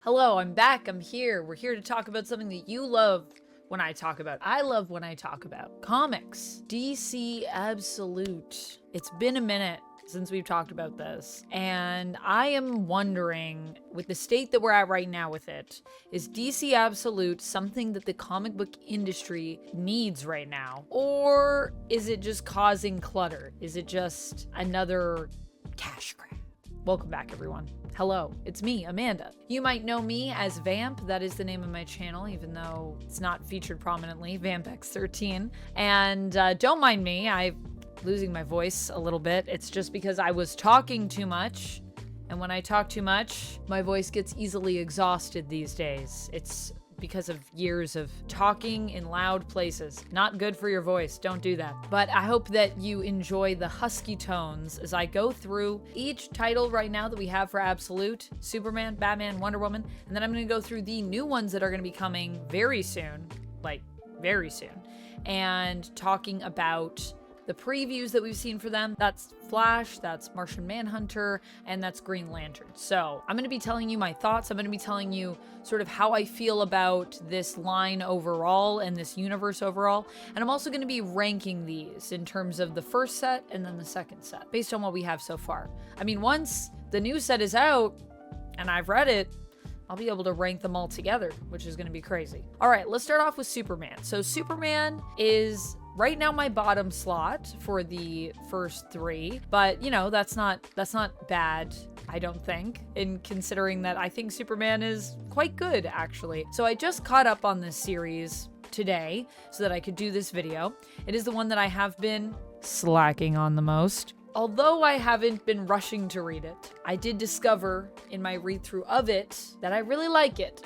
Hello, I'm back. I'm here. We're here to talk about something that you love when I talk about. I love when I talk about comics. DC Absolute. It's been a minute since we've talked about this, and I am wondering, with the state that we're at right now with it, is DC Absolute something that the comic book industry needs right now? Or is it just causing clutter? Is it just another cash grab? Welcome back, everyone. Hello, it's me, Amanda. You might know me as Vamp. That is the name of my channel, even though it's not featured prominently, VampX13. And don't mind me, I'm losing my voice a little bit. It's just because I was talking too much. And when I talk too much, my voice gets easily exhausted these days. It's because of years of talking in loud places. Not good for your voice, don't do that. But I hope that you enjoy the husky tones as I go through each title right now that we have for Absolute: Superman, Batman, Wonder Woman, and then I'm gonna go through the new ones that are gonna be coming very soon, like very soon, and talking about the previews that we've seen for them. That's Flash, that's Martian Manhunter, and that's Green Lantern. So I'm going to be telling you my thoughts. I'm going to be telling you sort of how I feel about this line overall and this universe overall. And I'm also going to be ranking these in terms of the first set and then the second set, based on what we have so far. I mean, once the new set is out and I've read it, I'll be able to rank them all together, which is going to be crazy. All right, let's start off with Superman. So Superman is right now my bottom slot for the first three, but you know, that's not bad, I don't think, in considering that I think Superman is quite good, actually. So I just caught up on this series today so that I could do this video. It is the one that I have been slacking on the most. Although I haven't been rushing to read it, I did discover in my read-through of it that I really like it.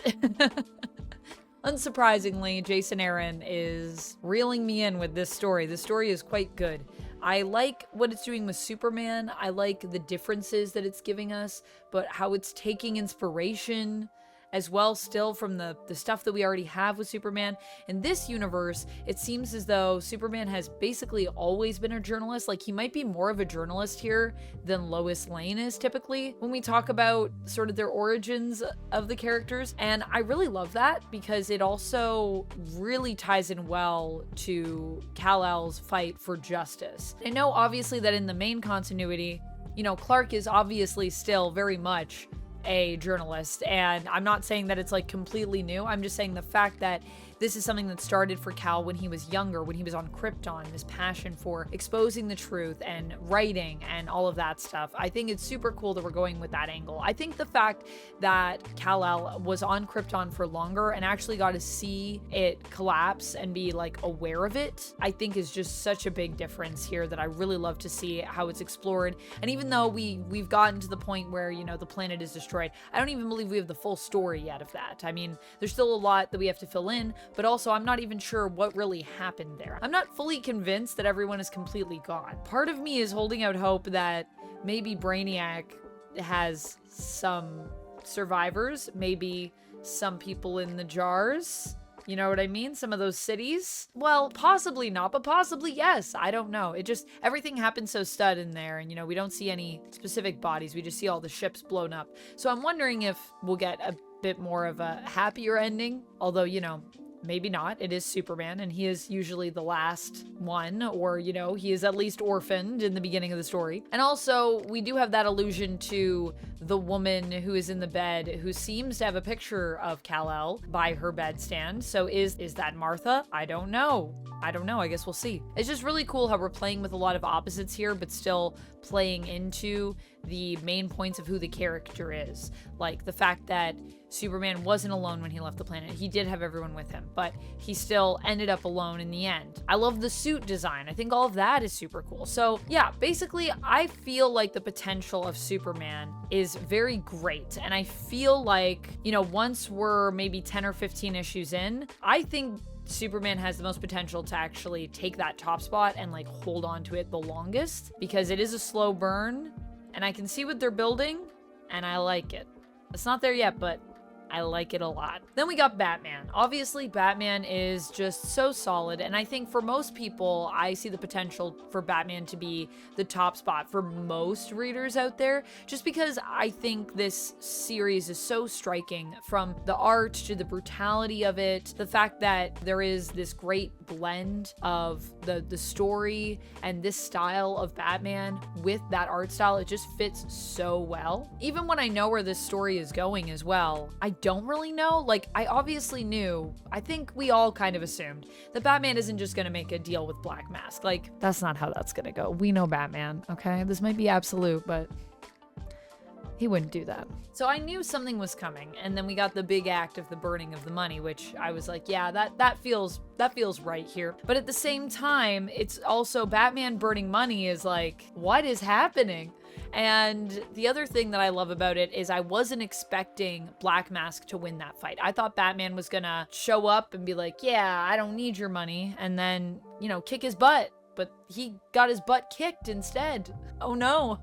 Unsurprisingly, Jason Aaron is reeling me in with this story. This story is quite good. I like what it's doing with Superman. I like the differences that it's giving us, but how it's taking inspiration as well still from the stuff that we already have with Superman. In this universe, it seems as though Superman has basically always been a journalist. Like, he might be more of a journalist here than Lois Lane is typically when we talk about sort of their origins of the characters. And I really love that because it also really ties in well to Kal-El's fight for justice. I know obviously that in the main continuity, you know, Clark is obviously still very much a journalist, and I'm not saying that it's like completely new. I'm just saying the fact that this is something that started for Kal when he was younger, when he was on Krypton, this passion for exposing the truth and writing and all of that stuff. I think it's super cool that we're going with that angle. I think the fact that Kal-El was on Krypton for longer and actually got to see it collapse and be like aware of it, I think is just such a big difference here that I really love to see how it's explored. And even though we've gotten to the point where, you know, the planet is destroyed, I don't even believe we have the full story yet of that. I mean, there's still a lot that we have to fill in, but also I'm not even sure what really happened there. I'm not fully convinced that everyone is completely gone. Part of me is holding out hope that maybe Brainiac has some survivors, maybe some people in the jars. You know what I mean? Some of those cities? Well, possibly not, but possibly yes. I don't know. It just, everything happens so stud in there, and you know, we don't see any specific bodies. We just see all the ships blown up. So I'm wondering if we'll get a bit more of a happier ending, although, you know, maybe not. It is Superman, and he is usually the last one, or, you know, he is at least orphaned in the beginning of the story. And also, we do have that allusion to the woman who is in the bed, who seems to have a picture of Kal-El by her bedstand. So is that Martha? I don't know. I guess we'll see. It's just really cool how we're playing with a lot of opposites here, but still playing into the main points of who the character is. Like the fact that Superman wasn't alone when he left the planet. He did have everyone with him, but he still ended up alone in the end. I love the suit design. I think all of that is super cool. So yeah, basically I feel like the potential of Superman is very great. And I feel like, you know, once we're maybe 10 or 15 issues in, I think Superman has the most potential to actually take that top spot and like hold on to it the longest, because it is a slow burn and I can see what they're building and I like it. It's not there yet, but I like it a lot. Then we got Batman. Obviously, Batman is just so solid, and I think for most people, I see the potential for Batman to be the top spot for most readers out there, just because I think this series is so striking, from the art to the brutality of it, the fact that there is this great blend of the story and this style of Batman with that art style. It just fits so well. Even when I know where this story is going as well, I don't really know. Like, I obviously knew, I think we all kind of assumed that Batman isn't just gonna make a deal with Black Mask. Like, that's not how that's gonna go. We know Batman, okay? This might be Absolute, but he wouldn't do that. So I knew something was coming, and then we got the big act of the burning of the money, which I was like, yeah, that feels right here. But at the same time, it's also Batman burning money is like, what is happening? And the other thing that I love about it is I wasn't expecting Black Mask to win that fight. I thought Batman was gonna show up and be like, yeah, I don't need your money, and then, you know, kick his butt. But he got his butt kicked instead. Oh no.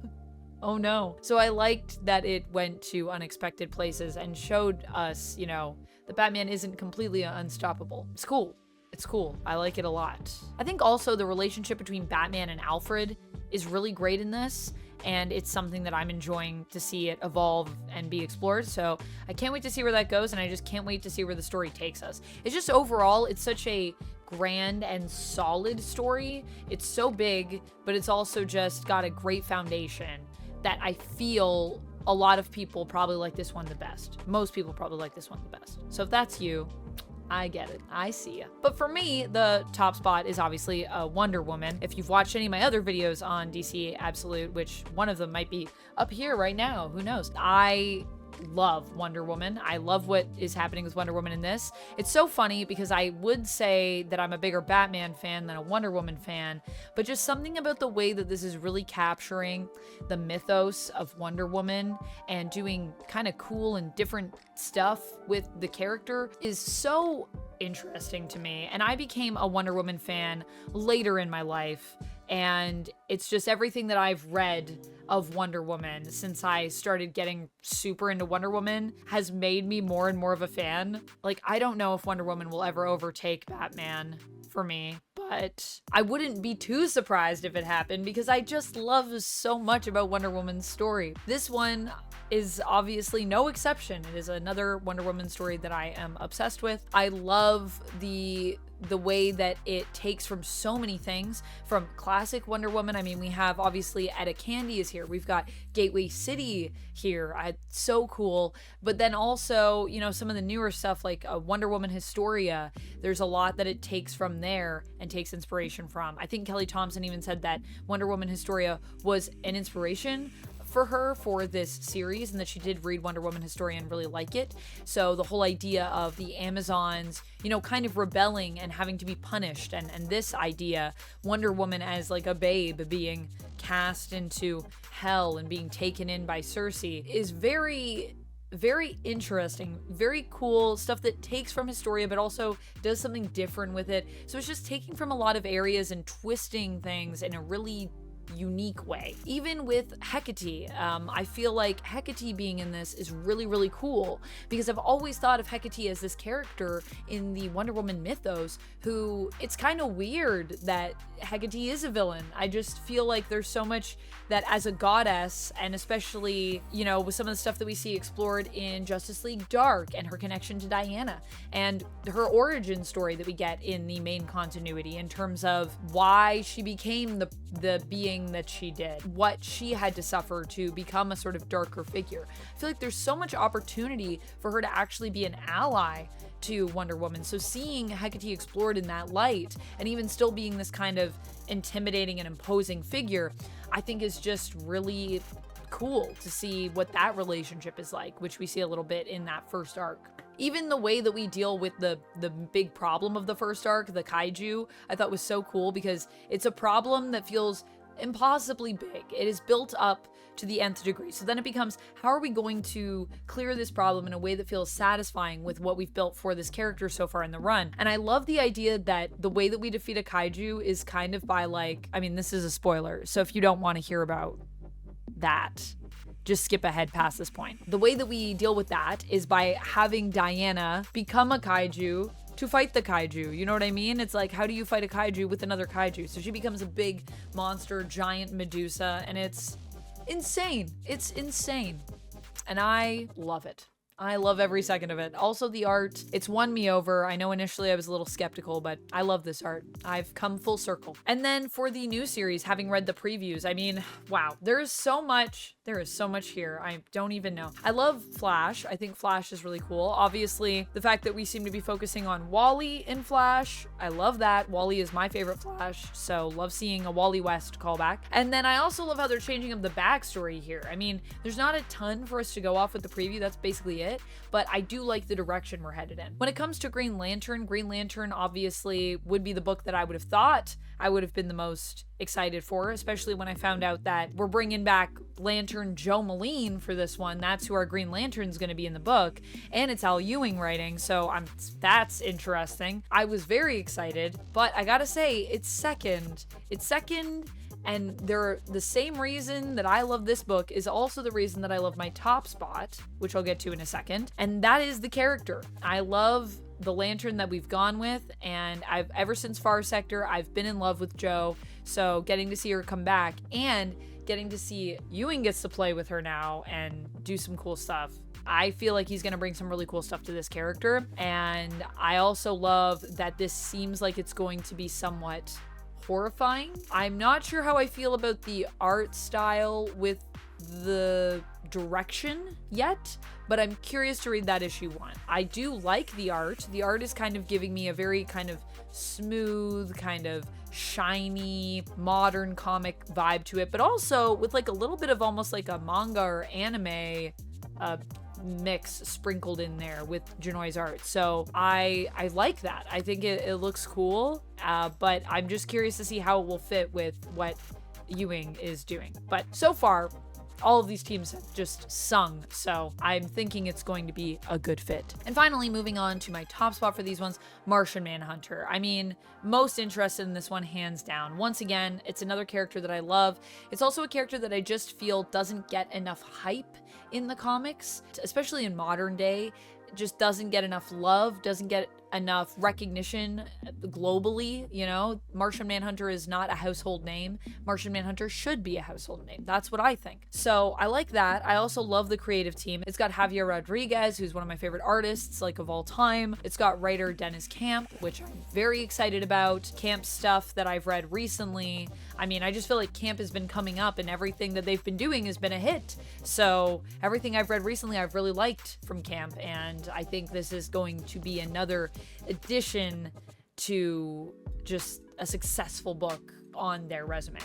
Oh no. So I liked that it went to unexpected places and showed us, you know, that Batman isn't completely unstoppable. It's cool. It's cool. I like it a lot. I think also the relationship between Batman and Alfred is really great in this, and it's something that I'm enjoying to see it evolve and be explored. So I can't wait to see where that goes, and I just can't wait to see where the story takes us. It's just overall, it's such a grand and solid story. It's so big, but it's also just got a great foundation that I feel a lot of people probably like this one the best. Most people probably like this one the best. So if that's you, I get it. I see ya. But for me, the top spot is obviously Wonder Woman. If you've watched any of my other videos on DC Absolute, which one of them might be up here right now, who knows? I love Wonder Woman. I love what is happening with Wonder Woman in this. It's so funny because I would say that I'm a bigger Batman fan than a Wonder Woman fan, but just something about the way that this is really capturing the mythos of Wonder Woman and doing kind of cool and different stuff with the character is so interesting to me. And I became a Wonder Woman fan later in my life, and it's just everything that I've read of Wonder Woman since I started getting super into Wonder Woman has made me more and more of a fan. Like, I don't know if Wonder Woman will ever overtake Batman for me, but I wouldn't be too surprised if it happened because I just love so much about Wonder Woman's story. This one is obviously no exception. It is another Wonder Woman story that I am obsessed with. I love the way that it takes from so many things from classic Wonder Woman. I mean, we have obviously Etta Candy is here. We've got Gateway City here. So cool. But then also, you know, some of the newer stuff like Wonder Woman Historia, there's a lot that it takes from there and takes inspiration from. I think Kelly Thompson even said that Wonder Woman Historia was an inspiration for her for this series, and that she did read Wonder Woman Historia and really like it. So the whole idea of the Amazons, you know, kind of rebelling and having to be punished, and this idea, Wonder Woman as like a babe being cast into hell and being taken in by Cersei is very interesting, very cool stuff that takes from Historia but also does something different with it. So it's just taking from a lot of areas and twisting things in a really unique way. Even with Hecate, I feel like Hecate being in this is really, really cool because I've always thought of Hecate as this character in the Wonder Woman mythos who, it's kind of weird that Hecate is a villain. I just feel like there's so much that as a goddess, and especially, you know, with some of the stuff that we see explored in Justice League Dark and her connection to Diana and her origin story that we get in the main continuity in terms of why she became the being that she did, what she had to suffer to become a sort of darker figure. I feel like there's so much opportunity for her to actually be an ally to Wonder Woman. So seeing Hecate explored in that light and even still being this kind of intimidating and imposing figure, I think is just really cool to see what that relationship is like, which we see a little bit in that first arc. Even the way that we deal with the big problem of the first arc, the kaiju, I thought was so cool because it's a problem that feels impossibly big. It is built up to the nth degree. So then it becomes, how are we going to clear this problem in a way that feels satisfying with what we've built for this character so far in the run? And I love the idea that the way that we defeat a kaiju is kind of by like, I mean, this is a spoiler, so if you don't want to hear about that, just skip ahead past this point. The way that we deal with that is by having Diana become a kaiju to fight the kaiju. You know what I mean? It's like, how do you fight a kaiju with another kaiju? So she becomes a big monster, giant Medusa, and it's insane. It's insane. And I love it. I love every second of it. Also, the art, it's won me over. I know initially I was a little skeptical, but I love this art. I've come full circle. And then for the new series, having read the previews, I mean, wow, there is so much here. I don't even know. I love Flash. I think Flash is really cool. Obviously, the fact that we seem to be focusing on Wally in Flash, I love that. Wally is my favorite Flash, so love seeing a Wally West callback. And then I also love how they're changing up the backstory here. I mean, there's not a ton for us to go off with the preview. That's basically it. But I do like the direction we're headed in. When it comes to Green Lantern obviously would be the book that I would have thought I would have been the most excited for, especially when I found out that we're bringing back Lantern Joe Moline for this one. That's who our Green Lantern's going to be in the book, and it's Al Ewing writing, so that's interesting. I was very excited, but I gotta say, it's second. And the same reason that I love this book is also the reason that I love my top spot, which I'll get to in a second, and that is the character. I love the Lantern that we've gone with, and ever since Far Sector, I've been in love with Jo, so getting to see her come back and getting to see Ewing gets to play with her now and do some cool stuff. I feel like he's going to bring some really cool stuff to this character, and I also love that this seems like it's going to be somewhat horrifying. I'm not sure how I feel about the art style with the direction yet, but I'm curious to read that issue 1. I do like the art. The art is kind of giving me a very kind of smooth, kind of shiny, modern comic vibe to it, but also with like a little bit of almost like a manga or anime mix sprinkled in there with Janoi's art. So I like that. I think it looks cool, but I'm just curious to see how it will fit with what Ewing is doing. But so far, all of these teams have just sung, so I'm thinking it's going to be a good fit. And finally, moving on to my top spot for these ones, Martian Manhunter. I mean, most interested in this one, hands down. Once again, it's another character that I love. It's also a character that I just feel doesn't get enough hype in the comics, especially in modern day. Just doesn't get enough love, doesn't get enough recognition globally, you know? Martian Manhunter is not a household name. Martian Manhunter should be a household name. That's what I think. So I like that. I also love the creative team. It's got Javier Rodriguez, who's one of my favorite artists, like, of all time. It's got writer Dennis Camp, which I'm very excited about. Camp stuff that I've read recently. I mean, I just feel like Camp has been coming up and everything that they've been doing has been a hit. So everything I've read recently, I've really liked from Camp, and I think this is going to be another addition to just a successful book on their resume.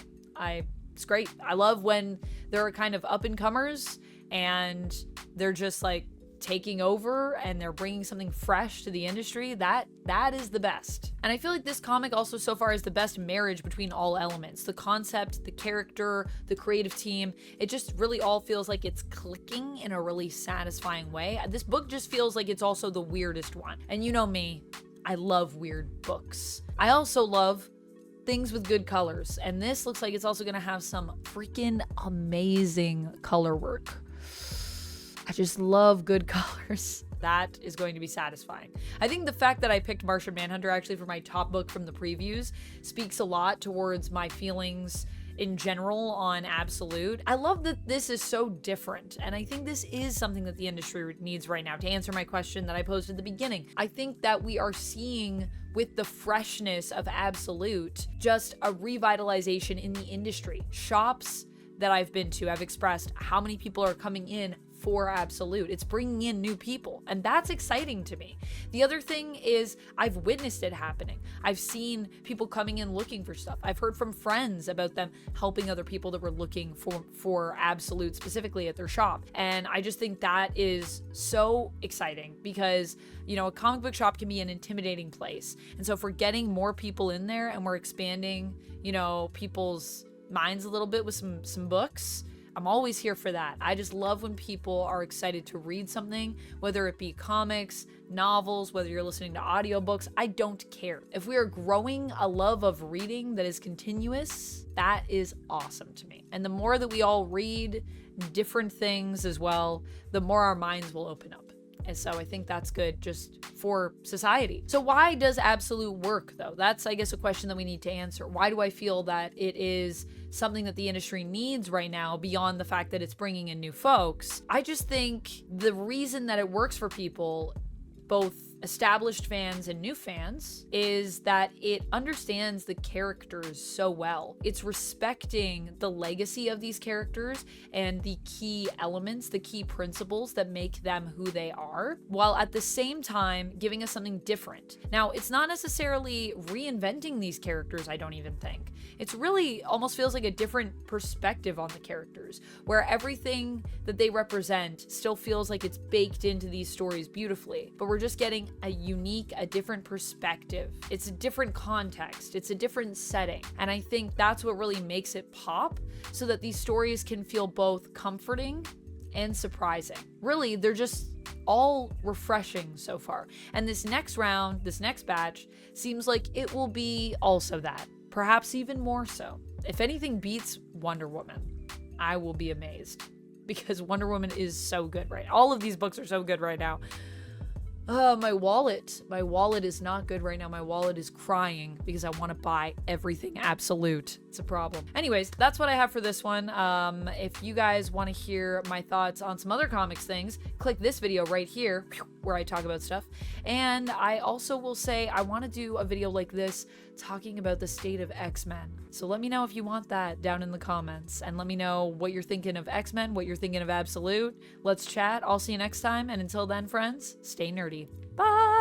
It's great. I love when there are kind of up-and-comers and they're just like taking over and they're bringing something fresh to the industry. That is the best. And I feel like this comic also so far is the best marriage between all elements. The concept, the character, the creative team. It just really all feels like it's clicking in a really satisfying way. This book just feels like it's also the weirdest one. And you know me, I love weird books. I also love things with good colors. And this looks like it's also gonna have some freaking amazing color work. I just love good colors. That is going to be satisfying. I think the fact that I picked Martian Manhunter actually for my top book from the previews speaks a lot towards my feelings in general on Absolute. I love that this is so different, and I think this is something that the industry needs right now. To answer my question that I posed at the beginning, I think that we are seeing, with the freshness of Absolute, just a revitalization in the industry. Shops that I've been to have expressed how many people are coming in for Absolute. It's bringing in new people, and that's exciting to me. The other thing is I've witnessed it happening. I've seen people coming in looking for stuff. I've heard from friends about them helping other people that were looking for Absolute specifically at their shop. And I just think that is so exciting because, you know, a comic book shop can be an intimidating place. And so if we're getting more people in there and we're expanding, you know, people's minds a little bit with some books, I'm always here for that. I just love when people are excited to read something, whether it be comics, novels, whether you're listening to audiobooks, I don't care. If we are growing a love of reading that is continuous, that is awesome to me. And the more that we all read different things as well, the more our minds will open up. And so I think that's good just for society. So why does Absolute work though? That's, I guess, a question that we need to answer. Why do I feel that it is something that the industry needs right now beyond the fact that it's bringing in new folks? I just think the reason that it works for people, both established fans and new fans, is that it understands the characters so well. It's respecting the legacy of these characters and the key elements, the key principles that make them who they are, while at the same time giving us something different. Now, it's not necessarily reinventing these characters, I don't even think. It's really almost feels like a different perspective on the characters, where everything that they represent still feels like it's baked into these stories beautifully, but we're just getting a different perspective. It's a different context. It's a different setting. And I think that's what really makes it pop, so that these stories can feel both comforting and surprising. Really, they're just all refreshing so far. And this next round, this next batch, seems like it will be also that. Perhaps even more so. If anything beats Wonder Woman, I will be amazed, because Wonder Woman is so good right now. All of these books are so good right now. My wallet is not good right now. My wallet is crying because I want to buy everything Absolute. It's a problem. Anyways, that's what I have for this one. If you guys want to hear my thoughts on some other comics things, click this video right here where I talk about stuff. And I also will say I want to do a video like this talking about the state of X-Men. So let me know if you want that down in the comments, and let me know what you're thinking of X-Men, what you're thinking of Absolute. Let's chat. I'll see you next time. And until then, friends, stay nerdy. Bye.